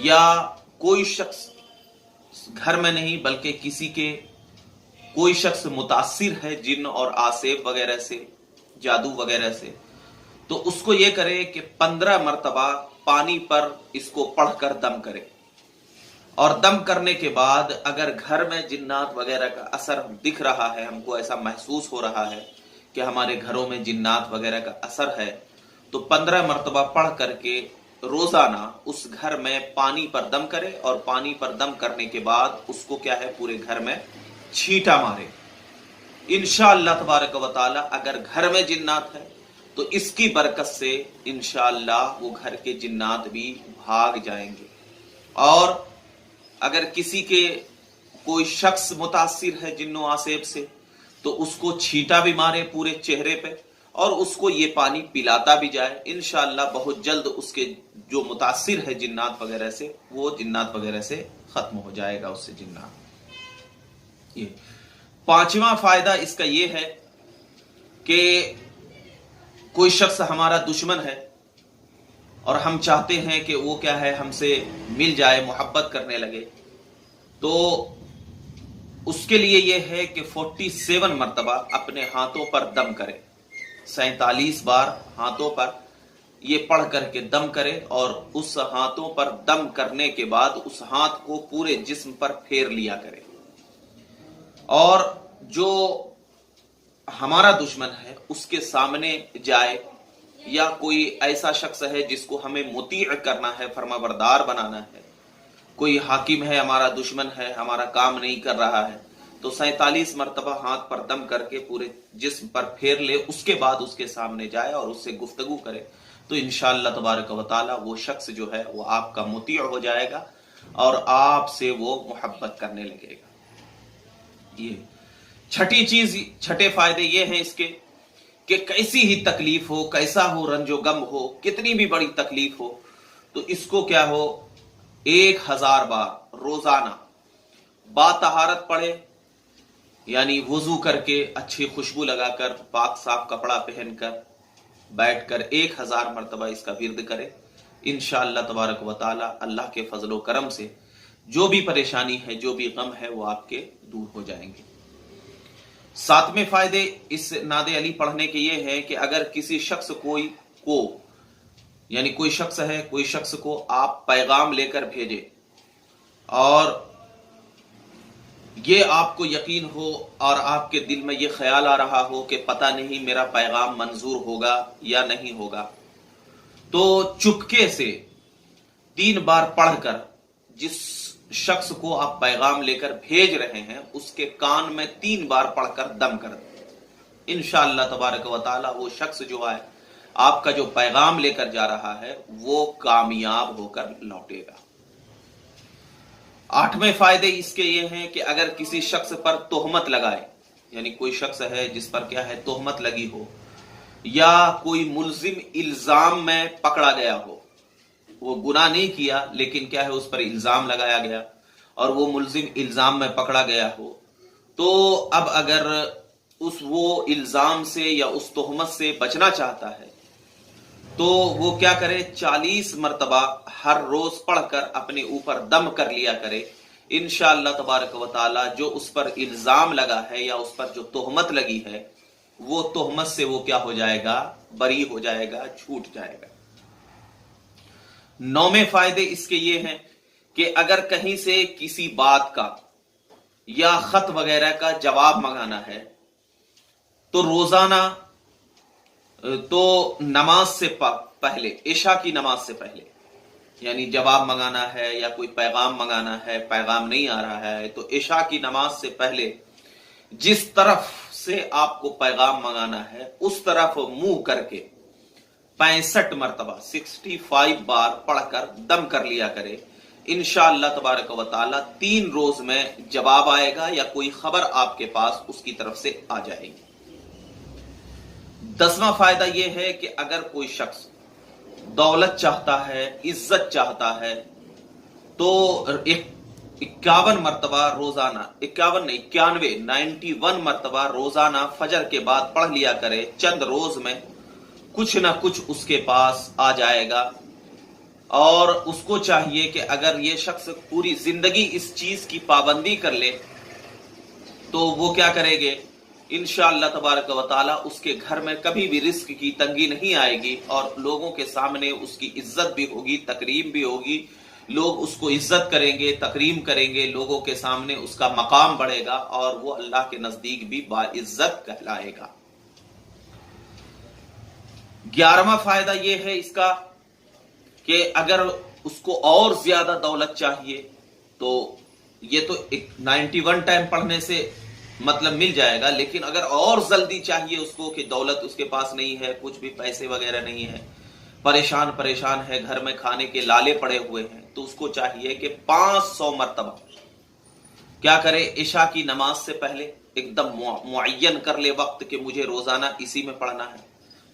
یا کوئی شخص گھر میں نہیں بلکہ کسی کے کوئی شخص متاثر ہے جن اور آسیب وغیرہ سے، جادو وغیرہ سے، تو اس کو یہ کرے کہ 15 مرتبہ پانی پر اس کو پڑھ کر دم کرے، اور دم کرنے کے بعد اگر گھر میں جنات وغیرہ کا اثر دکھ رہا ہے، ہم کو ایسا محسوس ہو رہا ہے کہ ہمارے گھروں میں جنات وغیرہ کا اثر ہے، تو 15 مرتبہ پڑھ کر کے روزانہ اس گھر میں پانی پر دم کرے، اور پانی پر دم کرنے کے بعد اس کو کیا ہے پورے گھر میں چھینٹا مارے۔ انشاءاللہ تبارک و تعالی اگر گھر میں جنات ہے تو اس کی برکت سے انشاءاللہ وہ گھر کے جنات بھی بھاگ جائیں گے۔ اور اگر کسی کے کوئی شخص متاثر ہے جن و آسیب سے تو اس کو چھینٹا بھی مارے پورے چہرے پہ، اور اس کو یہ پانی پلاتا بھی جائے، انشاءاللہ بہت جلد اس کے جو متاثر ہے جنات وغیرہ سے وہ جنات وغیرہ سے ختم ہو جائے گا اس سے جنات۔ یہ 5واں فائدہ اس کا یہ ہے کہ کوئی شخص ہمارا دشمن ہے اور ہم چاہتے ہیں کہ وہ کیا ہے ہم سے مل جائے، محبت کرنے لگے، تو اس کے لیے یہ ہے کہ 47 مرتبہ اپنے ہاتھوں پر دم کرے، 47 بار ہاتھوں پر یہ پڑھ کر کے دم کرے، اور اس ہاتھوں پر دم کرنے کے بعد اس ہاتھ کو پورے جسم پر پھیر لیا کرے، اور جو ہمارا دشمن ہے اس کے سامنے جائے، یا کوئی ایسا شخص ہے جس کو ہمیں مطیع کرنا ہے، فرما بردار بنانا ہے، کوئی حاکم ہے ہمارا دشمن ہے، ہمارا کام نہیں کر رہا ہے، تو 47 مرتبہ ہاتھ پر دم کر کے پورے جسم پر پھیر لے، اس کے بعد اس کے سامنے جائے اور اس سے گفتگو کرے، تو انشاءاللہ تبارک و تعالی وہ شخص جو ہے وہ آپ کا مطیع ہو جائے گا اور آپ سے وہ محبت کرنے لگے گا۔ یہ چھٹی چیز، چھٹے فائدے یہ ہیں اس کے کہ کیسی ہی تکلیف ہو، کیسا ہو رنج و غم ہو، کتنی بھی بڑی تکلیف ہو، تو اس کو کیا ہو 1000 بار روزانہ باطہارت پڑھے، یعنی وضو کر کے اچھی خوشبو لگا کر پاک صاف کپڑا پہن کر بیٹھ کر 1000 مرتبہ اس کا ورد کرے، انشاءاللہ تبارک و تعالی اللہ کے فضل و کرم سے جو بھی پریشانی ہے، جو بھی غم ہے، وہ آپ کے دور ہو جائیں گے۔ 7ویں فائدے اس ناد علی پڑھنے کے یہ ہے کہ اگر کسی شخص یعنی کوئی شخص ہے، کوئی شخص کو آپ پیغام لے کر بھیجے، اور یہ آپ کو یقین ہو اور آپ کے دل میں یہ خیال آ رہا ہو کہ پتہ نہیں میرا پیغام منظور ہوگا یا نہیں ہوگا، تو چپکے سے 3 بار پڑھ کر جس شخص کو آپ پیغام لے کر بھیج رہے ہیں اس کے کان میں 3 بار پڑھ کر دم کر دیں، انشاءاللہ تبارک و تعالی وہ شخص جو ہے آپ کا جو پیغام لے کر جا رہا ہے وہ کامیاب ہو کر لوٹے گا۔ 8ویں فائدے اس کے یہ ہیں کہ اگر کسی شخص پر تہمت لگائے، یعنی کوئی شخص ہے جس پر کیا ہے تہمت لگی ہو، یا کوئی ملزم الزام میں پکڑا گیا ہو، وہ گناہ نہیں کیا لیکن کیا ہے اس پر الزام لگایا گیا اور وہ ملزم الزام میں پکڑا گیا ہو، تو اب اگر وہ الزام سے یا اس تہمت سے بچنا چاہتا ہے تو وہ کیا کرے 40 مرتبہ ہر روز پڑھ کر اپنے اوپر دم کر لیا کرے، انشاءاللہ تبارک و تعالی جو اس پر الزام لگا ہے یا اس پر جو تہمت لگی ہے وہ تہمت سے وہ کیا ہو جائے گا، بری ہو جائے گا، چھوٹ جائے گا۔ 9ویں فائدے اس کے یہ ہیں کہ اگر کہیں سے کسی بات کا یا خط وغیرہ کا جواب منگانا ہے تو روزانہ تو نماز سے پہلے، عشاء کی نماز سے پہلے، یعنی جواب منگانا ہے یا کوئی پیغام منگانا ہے، پیغام نہیں آ رہا ہے تو عشاء کی نماز سے پہلے جس طرف سے آپ کو پیغام منگانا ہے اس طرف منہ کر کے 65 مرتبہ 65 بار پڑھ کر دم کر لیا کرے، انشاءاللہ تبارک و تعالی 3 روز میں جواب آئے گا یا کوئی خبر آپ کے پاس اس کی طرف سے آ جائے گی۔ 10واں فائدہ یہ ہے کہ اگر کوئی شخص دولت چاہتا ہے، عزت چاہتا ہے، تو 51 مرتبہ روزانہ، 91 مرتبہ روزانہ فجر کے بعد پڑھ لیا کرے، چند روز میں کچھ نہ کچھ اس کے پاس آ جائے گا اور اس کو چاہیے کہ اگر یہ شخص پوری زندگی اس چیز کی پابندی کر لے تو وہ کیا کرے گے، انشاءاللہ تبارک و تعالی اس کے گھر میں کبھی بھی رزق کی تنگی نہیں آئے گی، اور لوگوں کے سامنے اس کی عزت بھی ہوگی، تکریم بھی ہوگی، لوگ اس کو عزت کریں گے، تکریم کریں گے، لوگوں کے سامنے اس کا مقام بڑھے گا اور وہ اللہ کے نزدیک بھی باعزت کہلائے گا۔ 11واں فائدہ یہ ہے اس کا کہ اگر اس کو اور زیادہ دولت چاہیے تو یہ تو 91 ٹائم پڑھنے سے مطلب مل جائے گا، لیکن اگر اور جلدی چاہیے اس کو کہ دولت اس کے پاس نہیں ہے، کچھ بھی پیسے وغیرہ نہیں ہے، پریشان ہے، گھر میں کھانے کے لالے پڑے ہوئے ہیں، تو اس کو چاہیے کہ 500 مرتبہ کیا کرے، عشاء کی نماز سے پہلے ایک دم معین کر لے وقت کہ مجھے روزانہ اسی میں پڑھنا ہے،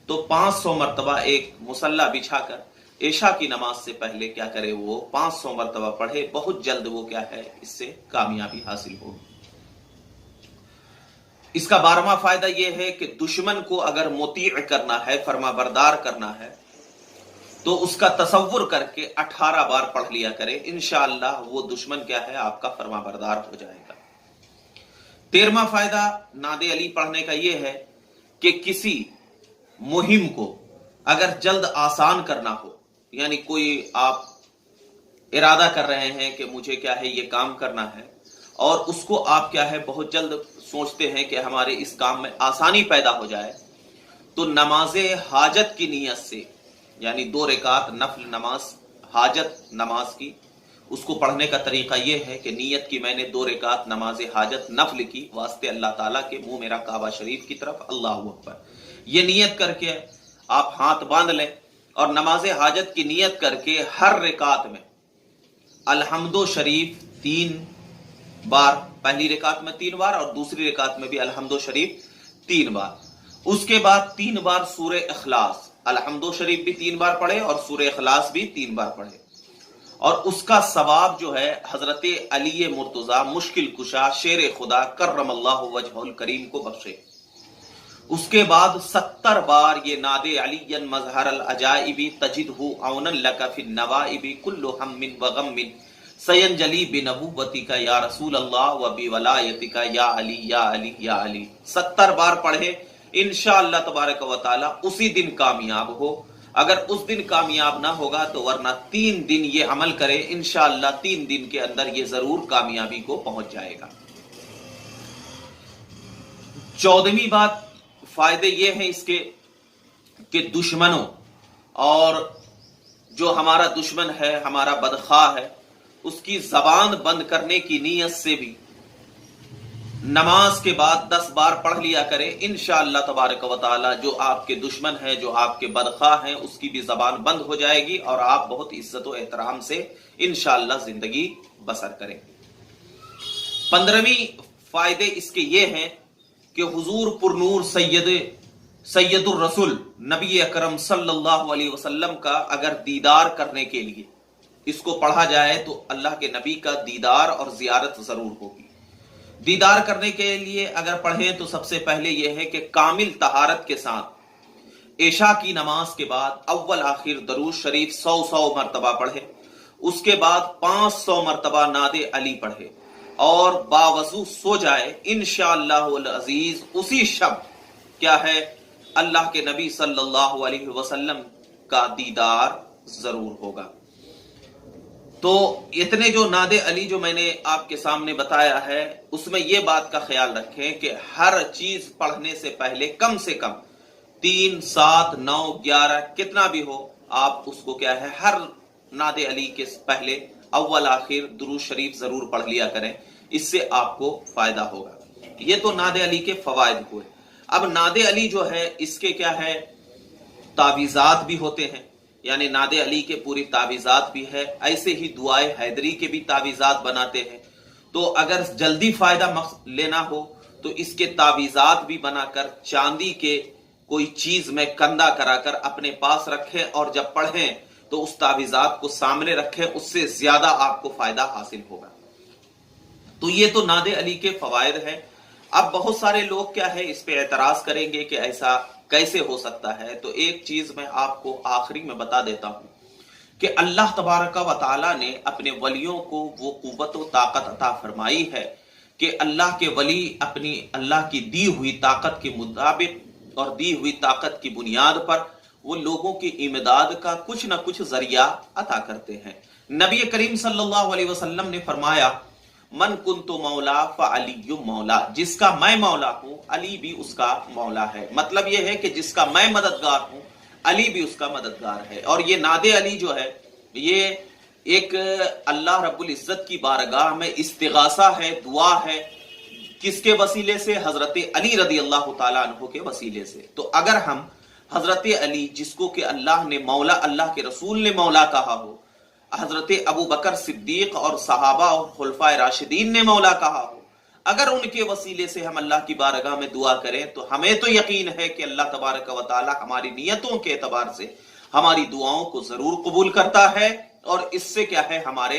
تو 500 مرتبہ ایک مصلی بچھا کر عشاء کی نماز سے پہلے کیا کرے، وہ 500 مرتبہ پڑھے، بہت جلد وہ کیا ہے، اس سے کامیابی حاصل ہوگی۔ اس کا 12واں فائدہ یہ ہے کہ دشمن کو اگر مطیع کرنا ہے، فرما بردار کرنا ہے، تو اس کا تصور کر کے 18 بار پڑھ لیا کرے، انشاءاللہ وہ دشمن کیا ہے، آپ کا فرما بردار ہو جائے گا۔ 13واں فائدہ نعت علی پڑھنے کا یہ ہے کہ کسی مہم کو اگر جلد آسان کرنا ہو، یعنی کوئی آپ ارادہ کر رہے ہیں کہ مجھے کیا ہے یہ کام کرنا ہے، اور اس کو آپ کیا ہے بہت جلد سوچتے ہیں کہ ہمارے اس کام میں آسانی پیدا ہو جائے، تو نماز حاجت کی نیت سے، یعنی 2 رکعت نفل نماز حاجت نماز کی، اس کو پڑھنے کا طریقہ یہ ہے کہ نیت کی میں نے 2 رکعت نماز حاجت نفل کی واسطے اللہ تعالیٰ کے، منہ میرا کعبہ شریف کی طرف، اللہ اکبر، یہ نیت کر کے آپ ہاتھ باندھ لیں اور نماز حاجت کی نیت کر کے ہر رکعت میں الحمد شریف 3 بار، پہلی رکعت میں 3 بار اور دوسری رکعت میں بھی الحمد شریف 3 بار، اس کے بعد 3 بار سورہ اخلاص، الحمد شریف بھی 3 بار پڑھے اور سورہ اخلاص بھی 3 بار پڑھے، اور اس کا ثواب جو ہے حضرت علی مرتضیٰ مشکل کشا شیر خدا کرم اللہ وجہ الکریم کو بخشے۔ اس کے بعد 70 بار یہ نعت علی مظہر العجائب تجدہ عونا لک فی النوائب کل ہم وغم سینجلی بنبوتک یا رسول اللہ و بولایتک یا علی یا علی یا علی، 70 بار پڑھے، انشاءاللہ تبارک و تعالی اسی دن کامیاب ہو، اگر اس دن کامیاب نہ ہوگا تو ورنہ 3 دن یہ عمل کرے، انشاءاللہ 3 دن کے اندر یہ ضرور کامیابی کو پہنچ جائے گا۔ 14ویں بات، فائدے یہ ہیں اس کے کہ دشمنوں اور جو ہمارا دشمن ہے، ہمارا بدخواہ ہے، اس کی زبان بند کرنے کی نیت سے بھی نماز کے بعد 10 بار پڑھ لیا کرے، انشاءاللہ تبارک و تعالی جو آپ کے دشمن ہے، جو آپ کے بدخواہ ہیں، اس کی بھی زبان بند ہو جائے گی اور آپ بہت عزت و احترام سے انشاءاللہ زندگی بسر کریں گے۔ 15ویں فائدے اس کے یہ ہیں کہ حضور پرنور سید الرسول نبی اکرم صلی اللہ علیہ وسلم کا اگر دیدار کرنے کے لیے اس کو پڑھا جائے تو اللہ کے نبی کا دیدار اور زیارت ضرور ہوگی۔ دیدار کرنے کے لیے اگر پڑھیں تو سب سے پہلے یہ ہے کہ کامل طہارت کے ساتھ عشاء کی نماز کے بعد اول آخر درود شریف 100 مرتبہ پڑھے، اس کے بعد 500 مرتبہ نعت علی پڑھے اور باوضو سو جائے، انشاءاللہ العزیز اسی شب کیا ہے، اللہ کے نبی صلی اللہ علیہ وسلم کا دیدار ضرور ہوگا۔ تو اتنے جو نعت علی جو میں نے آپ کے سامنے بتایا ہے، اس میں یہ بات کا خیال رکھیں کہ ہر چیز پڑھنے سے پہلے کم سے کم 3، 7، 9، 11 کتنا بھی ہو، آپ اس کو کیا ہے ہر نعت علی کے پہلے اول آخر درود شریف ضرور پڑھ لیا کریں، اس سے آپ کو فائدہ ہوگا۔ یہ تو نعت علی کے فوائد ہوئے۔ اب نعت علی جو ہے اس کے کیا ہے، تعویذات بھی ہوتے ہیں، یعنی نعت علی کے پوری تعویذات بھی ہے، ایسے ہی دعائے حیدری کے بھی تعویذات بناتے ہیں۔ تو اگر جلدی فائدہ لینا ہو تو اس کے تعویذات بھی بنا کر چاندی کے کوئی چیز میں کندہ کرا کر اپنے پاس رکھیں، اور جب پڑھیں تو اس تعویذات کو سامنے رکھیں، اس سے زیادہ آپ کو فائدہ حاصل ہوگا۔ تو یہ تو نعت علی کے فوائد ہیں۔ اب بہت سارے لوگ کیا ہے اس پہ اعتراض کریں گے کہ ایسا کیسے ہو سکتا ہے، تو ایک چیز میں آپ کو آخری میں بتا دیتا ہوں کہ اللہ تبارک و تعالی نے اپنے ولیوں کو وہ قوت و طاقت عطا فرمائی ہے کہ اللہ کے ولی اپنی اللہ کی دی ہوئی طاقت کے مطابق اور دی ہوئی طاقت کی بنیاد پر وہ لوگوں کی امداد کا کچھ نہ کچھ ذریعہ عطا کرتے ہیں۔ نبی کریم صلی اللہ علیہ وسلم نے فرمایا من کنت مولا فعلی مولا، جس کا میں مولا ہوں علی بھی اس کا مولا ہے۔ مطلب یہ ہے کہ جس کا میں مددگار ہوں علی بھی اس کا مددگار ہے۔ اور یہ ناد علی جو ہے یہ ایک اللہ رب العزت کی بارگاہ میں استغاثہ ہے، دعا ہے۔ کس کے وسیلے سے؟ حضرت علی رضی اللہ تعالیٰ عنہ کے وسیلے سے۔ تو اگر ہم حضرت علی جس کو کہ اللہ نے مولا، اللہ کے رسول نے مولا کہا ہو، حضرت ابو بکر صدیق اور صحابہ اور خلفائے راشدین نے مولا کہا ہو، اگر ان کے وسیلے سے ہم اللہ کی بارگاہ میں دعا کریں تو ہمیں تو یقین ہے کہ اللہ تبارک و تعالی ہماری نیتوں کے اعتبار سے ہماری دعاؤں کو ضرور قبول کرتا ہے، اور اس سے کیا ہے ہمارے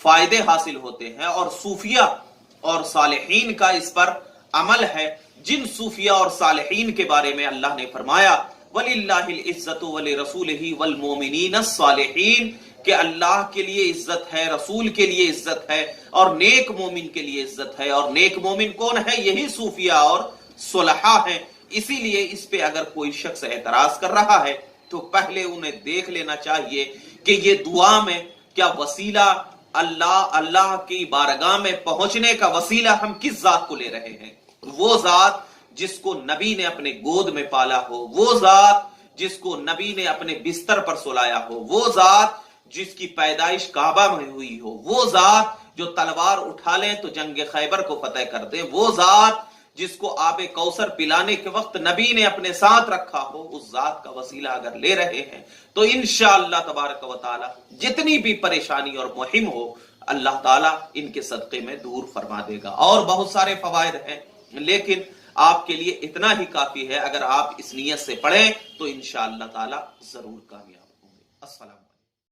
فائدے حاصل ہوتے ہیں۔ اور صوفیہ اور صالحین کا اس پر عمل ہے، جن صوفیہ اور صالحین کے بارے میں اللہ نے فرمایا وَلِلَّهِ الْعِزَّةُ وَلِرَسُولِهِ وَالْمُؤْمِنِينَ الصَّالِحِينَ، کہ اللہ کے لیے عزت ہے، رسول کے لیے عزت ہے، اور نیک مومن کے لیے عزت ہے۔ اور نیک مومن کون ہے؟ یہی صوفیہ اور صلحاء ہیں۔ اسی لیے اس پہ اگر کوئی شخص اعتراض کر رہا ہے تو پہلے انہیں دیکھ لینا چاہیے کہ یہ دعا میں کیا وسیلہ اللہ کی بارگاہ میں پہنچنے کا وسیلہ ہم کس ذات کو لے رہے ہیں؟ وہ ذات جس کو نبی نے اپنے گود میں پالا ہو، وہ ذات جس کو نبی نے اپنے بستر پر سلایا ہو، وہ ذات جس کی پیدائش کعبہ میں ہوئی ہو، وہ ذات جو تلوار اٹھا لے تو جنگ خیبر کو فتح کر دے، وہ ذات جس کو آب کوثر پلانے کے وقت نبی نے اپنے ساتھ رکھا ہو، اس ذات کا وسیلہ اگر لے رہے ہیں تو انشاءاللہ تبارک و تعالی جتنی بھی پریشانی اور مہم ہو اللہ تعالی ان کے صدقے میں دور فرما دے گا۔ اور بہت سارے فوائد ہیں، لیکن آپ کے لیے اتنا ہی کافی ہے۔ اگر آپ اس نیت سے پڑھیں تو انشاءاللہ تعالی ضرور کامیاب ہوں گے۔ السلام